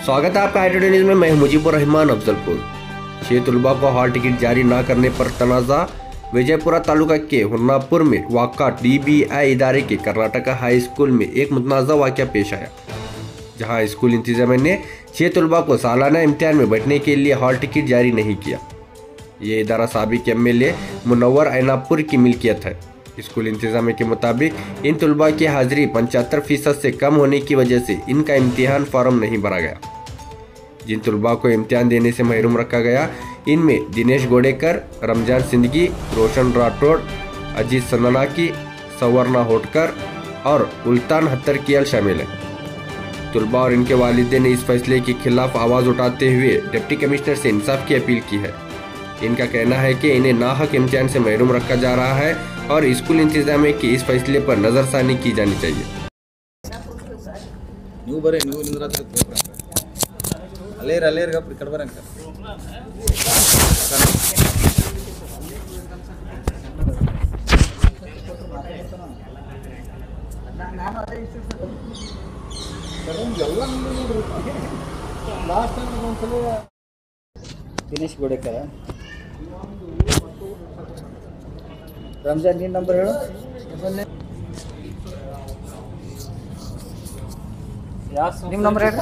स्वागत है आपका हाईटेड न्यूज में। मैं मुजीबुर रहमान अफजलपुर। 6 तलबा को हॉल टिकट जारी न करने पर तनाज़ा। विजयपुरा तालुका के हुर्नापुर में वाक़ा DBI इदारे के कर्नाटका हाई स्कूल में एक मुतनाज़ा वाक़या पेश आया, जहां स्कूल इंतजामिया ने 6 तलबा को सालाना इम्तिहान में बैठने के लिए हॉल टिकट जारी नहीं किया। ये इदारा साबिक MLA मुनव्वर ऐनापुर की मिल्कियत है। स्कूल इंतजामिया के मुताबिक इन तलबा की हाजिरी 75% से कम होने की वजह से इनका इम्तिहान फॉर्म नहीं भरा गया। जिन तलबा को इम्तिहान देने से महरूम रखा गया, इनमें दिनेश गोडेकर, रमजान सिंदगी, रोशन राठौड़, अजीत सन्नाकी, सवर्णा होटकर और उल्तान हत्तरकियल शामिल हैं। तलबा और इनके वालिदैन ने इस फैसले के खिलाफ आवाज़ उठाते हुए डिप्टी कमिश्नर से इंसाफ की अपील की है। इनका कहना है कि इन्हें नाहक इम्तिहान से महरूम रखा जा रहा है और स्कूल इंतजामिया के इस फैसले पर नज़रसानी की जानी चाहिए। ದಿನೇಶ್ ಗೋಡೆಕರ ರಂಜಾನ್ ನಿನ್ನ ನಂಬರ್ ಹೇಳು. ನಿಮ್ಮ ನಂಬರ್ ಹೇಳಿ.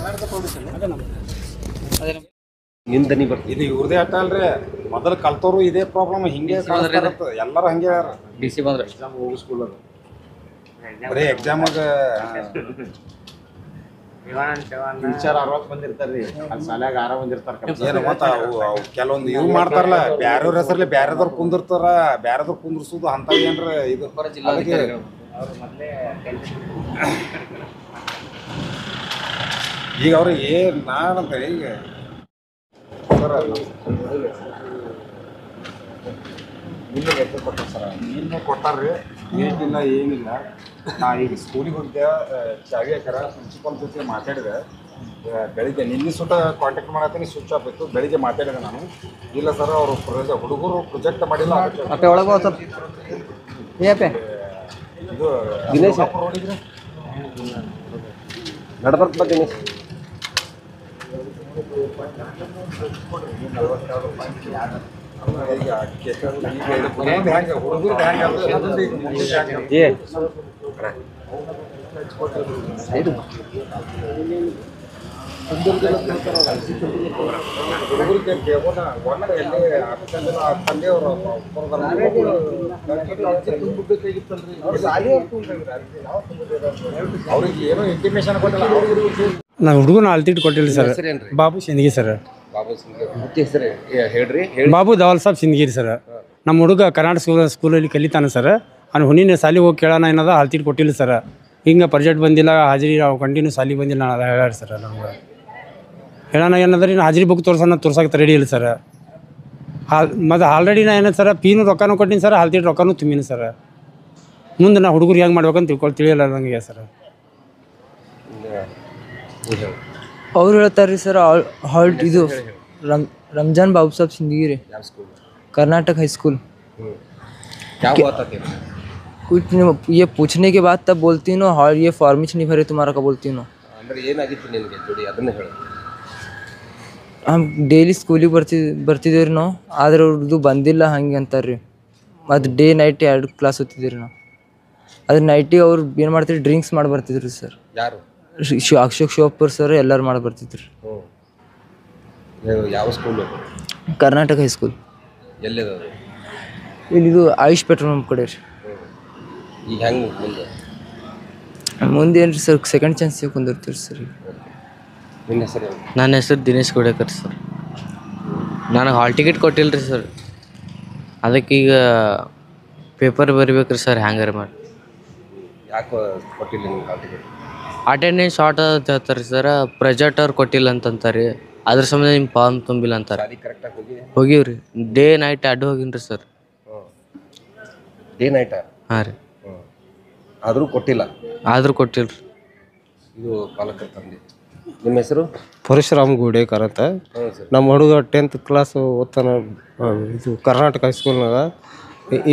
ಇದು ಇವ್ರದೇ ಅಟ್ಟ ಅಲ್ರಿ, ಮೊದಲು ಕಲ್ತವ್ರು ಇದೇ ಪ್ರಾಬ್ಲಮ್ ಹಿಂಗೆ ಎಲ್ಲರೂ ಹಂಗೆ DC ಬಂದ್ರೆ ಎಕ್ಸಾಮ್ ಹೋಗೋ ಸ್ಕೂಲ್ ಅದು ಬರೀ ಎಕ್ಸಾಮಾಗ ಟೀಚರ್ 60 ಮಂದಿ ಇರ್ತಾರ್ರಿ, ಅಲ್ಲಿ ಶಾಲ್ಯಾಗ 6 ಮಂದಿ ಇರ್ತಾರ. ಏನು ಮತ್ತೆ ಕೆಲವೊಂದು ಇವ್ ಮಾಡ್ತಾರಲ್ಲ, ಬ್ಯಾರೆಯವ್ರ ಹೆಸರಲ್ಲಿ ಬ್ಯಾರೆದವ್ರು ಕುಂದಿರ್ತಾರ, ಬ್ಯಾರೆದವ್ರು ಕುಂದಿರ್ಸೋದು ಅಂತ ಏನ್ರ ಇದು ಈಗ ಅವ್ರಿಗೆ ಏನು ನಾನಂತ ಈಗ ಇನ್ನೂ ಕೊಟ್ಟಾರ್ರಿ, ಏನಿಲ್ಲ ಏನಿಲ್ಲ. ನಾ ಈಗ ಸ್ಕೂಲಿಗೆ ಹೋಗಿದ್ದೆ, ಚಾವಿ ಹಾಕ್ಯಾರ, ಪ್ರಿನ್ಸಿಪಾಲ್ ಜೊತೆ ಮಾತಾಡಿದೆ ಬೆಳಿಗ್ಗೆ. ನಿನ್ನೆ ಸುತ್ತ ಕಾಂಟ್ಯಾಕ್ಟ್ ಮಾಡತ್ತೀನಿ, ಸ್ವಿಚ್ ಆಫ್ ಇತ್ತು. ಬೆಳಿಗ್ಗೆ ಮಾತಾಡಿದೆ ನಾನು, ಇಲ್ಲ ಸರ್ ಅವರು ಹುಡುಗರು ಪ್ರೊಜೆಕ್ಟ್ ಮಾಡಿಲ್ಲ. ಒಳಗೆ ಸರ್ ಇದು ದಿನೇಶ್ ರೋಡಿದ್ರೆ ನಡ್ಬರ್ತ ದಿನೇಶ್ ಅವ್ರಿಗೆ ಏನೋ ಇಂಟಿಮೇಷನ್ ಕೊಟ್ಟಿಲ್ಲ. ನಾವು ಹುಡುಗನ ಅಲ್ತಿಟ್ಟು ಕೊಟ್ಟಿಲ್ಲ ಸರ್. ಬಾಬು ಸಿಂದಗಿ ಸರ್. ಬಾಬು ದವಾಲ್ ಸಾಬ್ ಸಿಂದಗಿರಿ ಸರ್. ನಮ್ಮ ಹುಡುಗ ಕರ್ನಾಟಕ ಸ್ಕೂಲಲ್ಲಿ ಕಲಿತಾನೆ ಸರ್. ಅವ್ನು ಹುಣ್ಣಿನ ಸಾಲಿಗೆ ಹೋಗಿ ಕೇಳೋಣ ಏನದ ಅಲ್ತಿಟ್ಟು ಕೊಟ್ಟಿಲ್ಲ ಸರ್. ಹಿಂಗೆ ಪ್ರಾಜೆಕ್ಟ್ ಬಂದಿಲ್ಲ, ಹಾಜರಿ ಕಂಟಿನ್ಯೂ ಸಾಲಿಗೆ ಬಂದಿಲ್ಲ ನಾನು ಅದ ಹೇಳ್ಯಾರ ಸರ್. ನಮ್ಗೆ ಹೇಳೋಣ ಏನಂದ್ರೆ ಇನ್ನು ಹಾಜರಿ ಬುಕ್ ತೋರ್ಸಕ್ಕೆ ರೆಡಿ ಇಲ್ಲ ಸರ್. ಮತ್ತು ಆಲ್ರೆಡಿ ನಾ ಏನದು ಸರ್, ಫೀನು ರೊಕ್ಕನೂ ಕೊಟ್ಟಿನಿ ಸರ್, ಹಾಲ್ತಿಟ್ಟು ರೊಕ್ಕನೂ ತುಂಬಿನಿ ಸರ್. ಮುಂದೆ ನಾ ಹುಡುಗರು ಹೆಂಗೆ ಮಾಡ್ಬೇಕಂತ ತಿಳಿಯಲ್ಲ ನನಗೆ ಸರ್. ಅವ್ರು ಹೇಳ್ತಾರೆ ರೀ ಸರ್, ಹಾಲ್ಟ್ ಇದು रमजान बाबू साहब सिंदगी रे कर्नाटक हाई स्कूल। कुछ नहीं, ये पूछने के बाद तब बोलती हूँ और ये फॉर्मिच नहीं भरे तुम्हारा का बोलती हूँ. हम ಡೈಲಿ ಸ್ಕೂಲಿಗೆ ಬರ್ತಿದ್ದೀವಿ ನಾವು, ಆದರೆ ಅವ್ರದ್ದು ಬಂದಿಲ್ಲ ಹಂಗೆ ಅಂತಾರೆ ರೀ. ಅದು ಡೇ ನೈಟ್ 2 ಕ್ಲಾಸ್ ಓದ್ತಿದ್ದೀರಿ ನಾವು. ಅದ್ರ ನೈಟಿಗೆ ಅವ್ರು ಏನು ಮಾಡ್ತಿದ್ರು, ಡ್ರಿಂಕ್ಸ್ ಮಾಡಿ ಬರ್ತಿದ್ರು ಸರ್. ಯಾರು? ಅಶೋಕ್ ಶಿವಪುರ್ ಸರ್ ಎಲ್ಲರೂ ಮಾಡಿ ಬರ್ತಿದ್ರು. ಯಾವ ಸ್ಕೂಲ್? Karnataka high school. ಎಲ್ಲಿದೆ? ಇಲ್ಲಿದು ಆಯುಷ್ ಪೆಟ್ರೋಲ್ ಪಂಪ್ ಕಡೆ ರೀ. ಈಗ ಹೆಂಗೆ ಮುಂದೆ ಏನು ರೀ ಸರ್, ಸೆಕೆಂಡ್ ಚಾನ್ಸ್ ಕುಂದಿರ್ತೀವಿ ಸರ್. ನಿಮ್ಮ ಹೆಸರು? ನನ್ನ ಹೆಸರು ದಿನೇಶ್ ಗೋಡೆಕರ್ ಸರ್. ನನಗೆ ಹಾಲ್ ಟಿಕೆಟ್ ಕೊಟ್ಟಿಲ್ಲ ರೀ ಸರ್. ಅದಕ್ಕೀಗ ಪೇಪರ್ ಬರಿಬೇಕ್ರಿ ಸರ್, ಹ್ಯಾಂಗಾರ ಮಾಡಿ. ಯಾಕೆ ಕೊಟ್ಟಿಲ್ಲ ನಿಮ್ಗೆ ಹಾಲ್ ಟಿಕೆಟ್? ಅಟೆಂಡೆನ್ಸ್ ಶಾರ್ಟ್ ಅಂತ ಹೇಳ್ತಾರೆ ರೀ ಸರ್. ಪ್ರಾಜೆಕ್ಟ್ ಅವ್ರು ಕೊಟ್ಟಿಲ್ಲ ಅಂತಂತಾರೆ ರೀ. ಅದ್ರ ಸಂಬಂಧ ನಿಮ್ಮ ಫಾರ್ಮ್ ತುಂಬಿಲ್ಲ ಅಂತಾರೆ. ಹೋಗಿವಿ ರೀ, ಡೇ ನೈಟ್ 2 ಹೋಗಿನಿ ರೀ ಸರ್. ಡೇ ನೈಟಾ? ಹಾಂ ರೀ. ಆದರೂ ಕೊಟ್ಟಿಲ್ಲ? ಆದರೂ ಕೊಟ್ಟಿಲ್ಲ ರೀ. ಇದು ಪಾಲಕರ ತಂದೆ. ನಿಮ್ಮ ಹೆಸರು? ಪರಶುರಾಮ್ ಗೋಡೆಕರ್ ಅಂತ. ನಮ್ಮ ಹುಡುಗ 10th ಕ್ಲಾಸ್ ಓದ್ತಾನೆ ಇದು ಕರ್ನಾಟಕ ಹೈಸ್ಕೂಲ್ನಾಗ.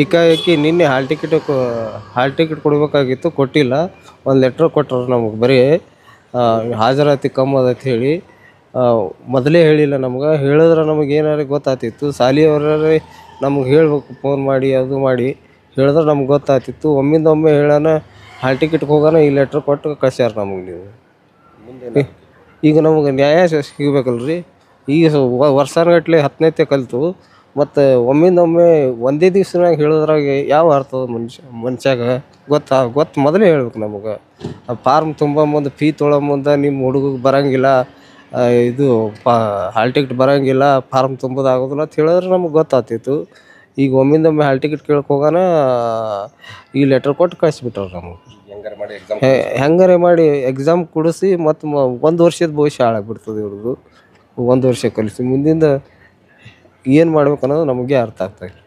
ಏಕಾಏಕಿ ನಿನ್ನೆ ಹಾಲ್ ಟಿಕೆಟ್ ಕೊಡಬೇಕಾಗಿತ್ತು, ಕೊಟ್ಟಿಲ್ಲ. ಒಂದು ಲೆಟ್ರ್ ಕೊಟ್ಟರು ನಮಗೆ, ಬರೀ ಹಾಜರಾತಿ ಕಮ್ಮಿ ಅದಕ್ಕೆ ಹೇಳಿ ಮೊದಲೇ ಹೇಳಿಲ್ಲ ನಮ್ಗೆ. ಹೇಳಿದ್ರೆ ನಮಗೆ ಏನಾರು ಗೊತ್ತಾಗ್ತಿತ್ತು. ಶಾಲೆಯವ್ರೇ ನಮ್ಗೆ ಹೇಳ್ಬೇಕು, ಫೋನ್ ಮಾಡಿ ಅದು ಮಾಡಿ ಹೇಳಿದ್ರೆ ನಮ್ಗೆ ಗೊತ್ತಾಗ್ತಿತ್ತು. ಒಮ್ಮಿಂದೊಮ್ಮೆ ಹೇಳೋಣ ಹಾಲ್ ಟಿಕೆಟ್ಗೆ ಹೋಗೋಣ ಈ ಲೆಟ್ರ್ ಕೊಟ್ಟು ಕಳ್ಸ್ಯಾರ ನಮಗೆ. ನೀವು ಈಗ ನಮಗೆ ನ್ಯಾಯ ಸಿಗಬೇಕಲ್ರಿ. ಈಗ ವರ್ಷಾನುಗಟ್ಲೆ 10ನೇತೆ ಕಲಿತು ಮತ್ತು ಒಮ್ಮಿಂದೊಮ್ಮೆ ಒಂದೇ ದಿವ್ಸನಾಗ ಹೇಳೋದ್ರಾಗ ಯಾವ ಅರ್ಥ ಮನುಷ್ಯಾಗ ಗೊತ್ತು ಮೊದಲೇ ಹೇಳ್ಬೇಕು ನಮಗೆ. ಫಾರ್ಮ್ ತುಂಬ ಮುಂದೆ ಫೀ ತೊಳೋ ಮುಂದೆ ನಿಮ್ಮ ಹುಡುಗಗೆ ಬರೋಂಗಿಲ್ಲ, ಇದು ಹಾಲ್ ಟಿಕೆಟ್ ಬರೋಂಗಿಲ್ಲ, ಫಾರ್ಮ್ ತುಂಬೋದಾಗೋದಿಲ್ಲ ಅಂತ ಹೇಳಿದ್ರೆ ನಮಗೆ ಗೊತ್ತಾಗ್ತಿತ್ತು. ಈಗ ಒಮ್ಮಿಂದೊಮ್ಮೆ ಹಾಲ್ ಟಿಕೆಟ್ ಕೇಳಕ್ಕೆ ಹೋಗೋಣ ಈ ಲೆಟ್ರ್ ಕೊಟ್ಟು ಕಳಿಸ್ಬಿಟ್ರವ್ರು ನಮಗೆ. ಹೆಂಗಾರೆ ಮಾಡಿ ಎಕ್ಸಾಮ್ ಕೊಡಿಸಿ ಮತ್ತು 1 ವರ್ಷದ ಭವಿಷ್ಯ ಹಾಳಾಗ್ಬಿಡ್ತದೆ ಇವ್ರದ್ದು. 1 ವರ್ಷ ಕಲಿಸಿ ಮುಂದಿಂದ ಏನು ಮಾಡ್ಬೇಕು ಅನ್ನೋದು ನಮಗೆ ಅರ್ಥ ಆಗ್ತಾಯಿಲ್ಲ.